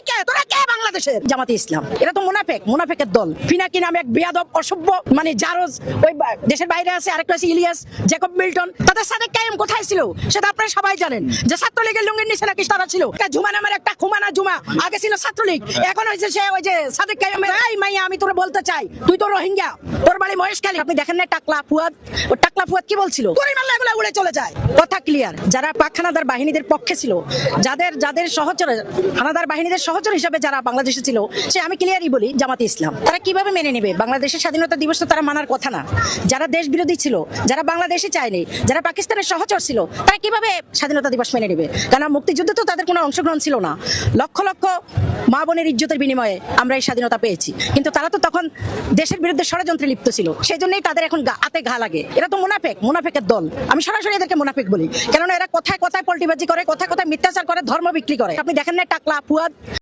কে? তোরা কে বাংলাদেশের? জামাতে ইসলাম। এরা তো মুনাফেকের দল। ফিনাকি নামে এক বেয়াদব অসভ্য মানে জারজ ওই দেশের বাইরে আছে, আরেকটা আছে ইলিয়াস, জেকব মিল্টন। তাদের সাদেক কায়েম কোথায় ছিল সেটা আপনারা সবাই জানেন, যে ছাত্রলীগের লুঙ্গির নিচে নাকি তারা ছিল। জুমা নামের একটা খুমানা জুমা আগে ছিল ছাত্রলীগ, এখন হয়েছে সে ওই যে সাদেক কায়েমের। এই মাইয়া আমি তোরে বলতে চাই, তুই তো রোহিঙ্গা, তোর বাড়ি মহেশখালী। আপনি দেখেন না টাকলা ফুয়াদ, ও টাকলা ফুয়াদ কি বলছিল? তোরই মারলে এগুলো উড়ে চলে যায়। কথা ক্লিয়ার। যারা পাক হানাদার বাহিনীদের পক্ষে ছিল, যাদের সহচর হানাদার বাহিনীদের সহচর হিসেবে যারা বাংলাদেশে ছিল, সে আমি ক্লিয়ারই বলি জামাতে ইসলাম। তারা কিভাবে মেনে নেবে বাংলাদেশের স্বাধীনতা দিবস? তো তারা মানার কথা না। যারা দেশ বিরোধী ছিল, যারা বাংলাদেশে চায়নি, যারা পাকিস্তানের সহচর ছিল, তারা কিভাবে স্বাধীনতা দিবস মেনে নেবে? কারণ মুক্তিযুদ্ধে তো তাদের কোনো অংশগ্রহণ ছিল না। লক্ষ লক্ষ মা বোনের ইজ্জতের বিনিময়ে আমরা এই স্বাধীনতা পেয়েছি, কিন্তু তারা তো তখন দেশের বিরুদ্ধে ষড়যন্ত্রে লিপ্ত ছিল। সেই জন্যই তাদের এখন হাতে ঘা লাগে। এরা তো মুনাফেকের দল। আমি সরাসরি এদেরকে মুনাফিক বলি, কেননা এরা কথায় কথায় পল্টিবাজি করে, কথায় কথায় মিথ্যাচার করে, ধর্ম বিক্রি করে। আপনি দেখেন না টাকলা ফুয়াদ